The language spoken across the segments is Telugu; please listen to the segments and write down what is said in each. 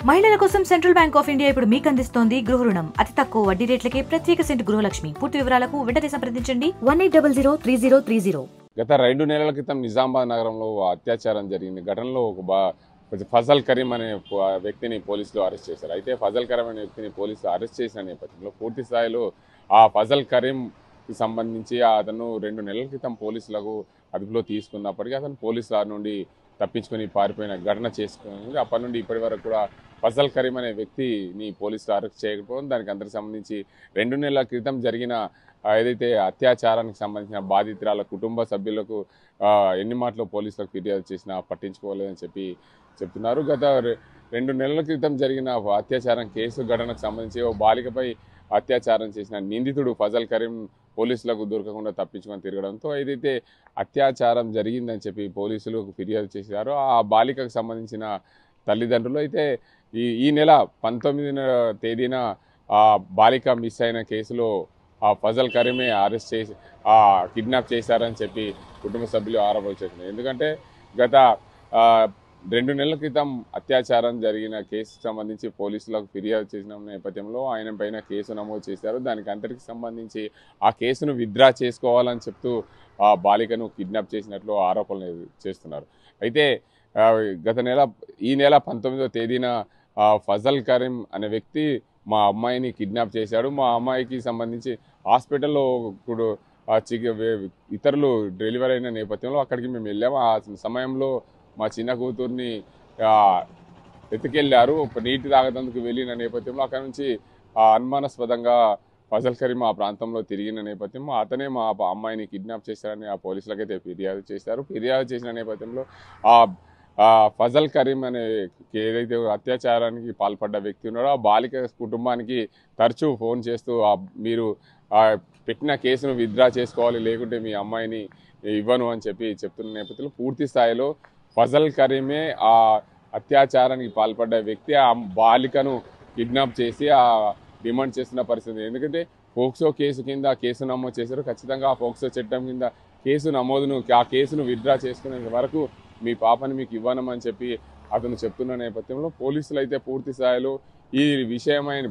మహిళల కోసం సెంట్రల్ బ్యాంక్ ఆఫ్ ఇండియా ఇప్పుడు మీకు అందిస్తోంది గృహ రుణం. అతి తక్కువ వడ్డీ రేట్లకే ప్రత్యేక సెంటు గృహలక్ష్మి. పూర్తి వివరాలకు వెంటనే సంప్రదించండి 18003030. గత 2 నెలల క్రితం నిజామాబాద్ నగరంలో అత్యాచారం జరిగింది. ఘటనలో ఫజల్ కరీం అనే వ్యక్తిని పోలీసులు అరెస్ట్ చేశారు. అయితే ఫజల్ కరీం అనే వ్యక్తిని పోలీసులు అరెస్ట్ చేసిన నేపథ్యంలో పూర్తి స్థాయిలో ఆ ఫజల్ కరీంకి సంబంధించి అతను 2 నెలల క్రితం పోలీసులకు అదుపులో తీసుకున్నప్పటికీ అతను పోలీసుల నుండి తప్పించుకొని పారిపోయిన ఘటన చేసుకుని అప్పటి నుండి ఇప్పటి వరకు కూడా ఫజల్ కరీం అనే వ్యక్తిని పోలీసులు అరెస్ట్ చేయకపోవడం, దానికి అందరికి సంబంధించి 2 నెలల క్రితం జరిగిన ఏదైతే అత్యాచారానికి సంబంధించిన బాధితురాల కుటుంబ సభ్యులకు ఎన్ని మాటలు పోలీసులకు ఫిర్యాదు చేసినా పట్టించుకోలేదని చెప్తున్నారు. గత 2 నెలల క్రితం జరిగిన అత్యాచారం కేసు ఘటనకు సంబంధించి ఓ బాలికపై అత్యాచారం చేసిన నిందితుడు ఫజల్ కరీం పోలీసులకు దొరకకుండా తప్పించుకొని తిరగడంతో ఏదైతే అత్యాచారం జరిగిందని చెప్పి పోలీసులకు ఫిర్యాదు చేశారో ఆ బాలికకు సంబంధించిన తల్లిదండ్రులు అయితే ఈ నెల 19వ తేదీన ఆ బాలిక మిస్ అయిన కేసులో ఆ ఫజల్ కరీమే అరెస్ట్ చేసి కిడ్నాప్ చేశారని చెప్పి కుటుంబ సభ్యులు ఆరోపణలు చేస్తున్నారు. ఎందుకంటే గత 2 నెలల క్రితం అత్యాచారం జరిగిన కేసుకు సంబంధించి పోలీసులకు ఫిర్యాదు చేసిన నేపథ్యంలో ఆయన పైన కేసు నమోదు చేశారు. దానికి అంతటికి సంబంధించి ఆ కేసును విత్డ్రా చేసుకోవాలని చెప్తూ ఆ బాలికను కిడ్నాప్ చేసినట్లు ఆరోపణలు చేస్తున్నారు. అయితే ఈ నెల 19వ తేదీన ఫజల్ కరీం అనే వ్యక్తి మా అమ్మాయిని కిడ్నాప్ చేశాడు. మా అమ్మాయికి సంబంధించి హాస్పిటల్లో ఇప్పుడు ఇతరులు డెలివరీ అయిన నేపథ్యంలో అక్కడికి మేము వెళ్ళాము. ఆ సమయంలో మా చిన్న కూతుర్ని ఎత్తుకెళ్ళారు. నీటి తాగేందుకు వెళ్ళిన నేపథ్యంలో అక్కడ నుంచి అనుమానాస్పదంగా ఫజల్ కరీం ఆ ప్రాంతంలో తిరిగిన నేపథ్యంలో అతనే మా అమ్మాయిని కిడ్నాప్ చేశారని ఆ పోలీసులకైతే ఫిర్యాదు చేశారు. ఫిర్యాదు చేసిన నేపథ్యంలో ఫజల్ కరీం అనే ఏదైతే అత్యాచారానికి పాల్పడ్డ వ్యక్తి ఉన్నాడో ఆ బాలిక కుటుంబానికి తరచూ ఫోన్ చేస్తూ మీరు పెట్టిన కేసును విత్డ్రా చేసుకోవాలి, లేకుంటే మీ అమ్మాయిని ఇవ్వను అని చెప్తున్న నేపథ్యంలో పూర్తి స్థాయిలో ఫజల్ కరీమే ఆ అత్యాచారానికి పాల్పడ్డ వ్యక్తి ఆ బాలికను కిడ్నాప్ చేసి డిమాండ్ చేస్తున్న పరిస్థితి. ఎందుకంటే పోక్సో కేసు కింద కేసు నమోదు చేశారు. ఖచ్చితంగా ఆ పోక్సో చట్టం కింద ఆ కేసును విత్డ్రా చేసుకునే వరకు మీ పాపని మీకు ఇవ్వనమని చెప్పి అతను చెప్తున్న నేపథ్యంలో పోలీసులు అయితే పూర్తి స్థాయిలో ఈ విషయమైన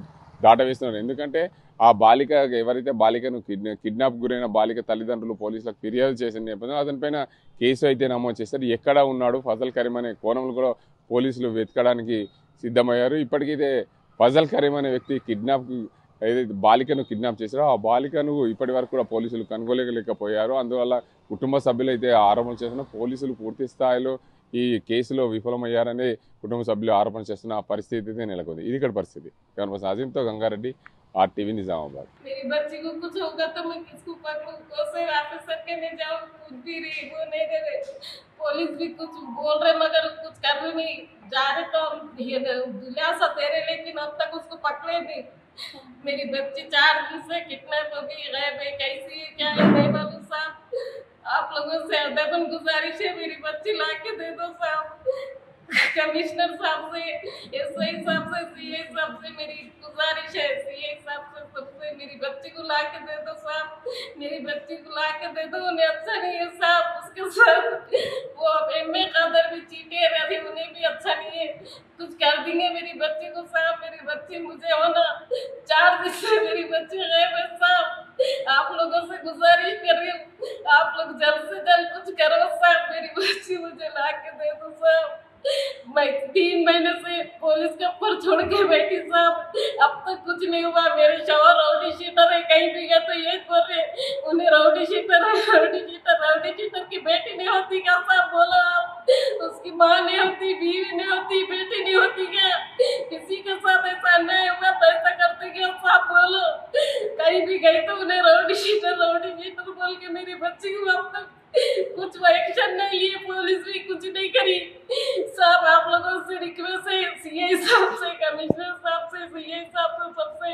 దాటవేస్తున్నారు. ఎందుకంటే ఆ బాలిక ఎవరైతే బాలికను కిడ్నాప్ గురైన బాలిక తల్లిదండ్రులు పోలీసులకు ఫిర్యాదు చేసిన నేపథ్యంలో అతనిపైన కేసు అయితే నమోదు చేస్తారు. ఎక్కడ ఉన్నాడు ఫజల్ కరీం అనే కోణంలో కూడా పోలీసులు వెతకడానికి సిద్ధమయ్యారు. ఇప్పటికైతే ఫజల్ కరీం అనే వ్యక్తి ఏదైతే బాలికను కిడ్నాప్ చేశారో ఆ బాలికను ఇప్పటి వరకు కూడా పోలీసులు కనుగొనలేకపోయారు. అందువల్ల కుటుంబ సభ్యులు అయితే ఆరోపణ చేస్తున్న పోలీసులు పూర్తి స్థాయిలో ఈ కేసులో విఫలమయ్యారని కుటుంబ సభ్యులు ఆరోపణ చేస్తున్న పరిస్థితి అయితే నెలకొంది. ఇది ఇక్కడ పరిస్థితి. అజీంతో గంగారెడ్డి, RTV निजामाबाद। मेरी बच्ची को कुछ होगा तो मैं किसको पकड़ूं, कौन ऑफिसर के नहीं जाऊं, कुछ भी रही वो नहीं दे रहे। पुलिस भी कुछ बोल रहे मगर कुछ कर रहे नहीं। जा रहे तो दिलासा दे रहे लेकिन अब तक उसको पकड़े नहीं। मेरी बच्ची 4 दिन से किडनैप हो गई, गायब है, कैसी है क्या है नहीं मालूम साहब। आप लोगों से अदबन गुजारिश है मेरी बच्ची ला के दे दो साहब। कमिश्नर साहब से, SI साहब से, CA साहब से मेरी गुजारिश है। CA साहब से सबसे मेरी बच्ची को ला के दे दो साहब, मेरी बच्ची को ला के दे दो। उन्हें अच्छा नहीं है साहब, उसके साथ वो MA कादर भी चीटे रहती, उन्हें भी अच्छा नहीं है। कुछ कर देंगे मेरी बच्ची को साहब, मेरी बच्ची मुझे होना 4 दिन से मेरी बच्ची गायब है साहब। आप लोगों से गुजारिश कर रही हूँ, आप लोग जल्द से जल्द कुछ करो साहब, मेरी बच्ची मुझे ला के दे दो साहब। मैं 3 महीने से पुलिस के ऊपर छोड़ के बैठी साहब, अब तक कुछ नहीं हुआ। मेरे शौहर राउडी शीटर है, कहीं भी गया तो ये बोल रहे उन्हें राउडी शीटर है, राउडी शीटर की बेटी नहीं होती क्या साहब, बोलो आप। उसकी माँ नहीं होती, बीवी नहीं होती, बेटी नहीं होती क्या? किसी के साथ ऐसा नहीं हुआ तो ऐसा करते क्या साहब, बोलो। कहीं भी गई तो उन्हें राउडी शीटर बोल के मेरी बच्ची को अब तक कुछ एक्शन नहीं लिए, पुलिस भी कुछ नहीं करी साहब। आप लोगों से रिक्वेस्ट है, CA साहब से, कमिश्नर साहब से, CA साहब से, सबसे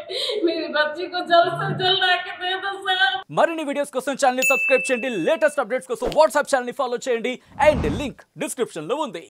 मेरी बच्ची को जल्द से जल्द आके दे दो साहब। మరిన్ని వీడియోస్ కోసం ఛానల్ ని సబ్స్క్రైబ్ చేయండి, లేటెస్ట్ అప్డేట్స్ కోసం వాట్సాప్ ఛానల్ ని ఫాలో చేయండి అండ్ లింక్ డిస్క్రిప్షన్ లో ఉంది.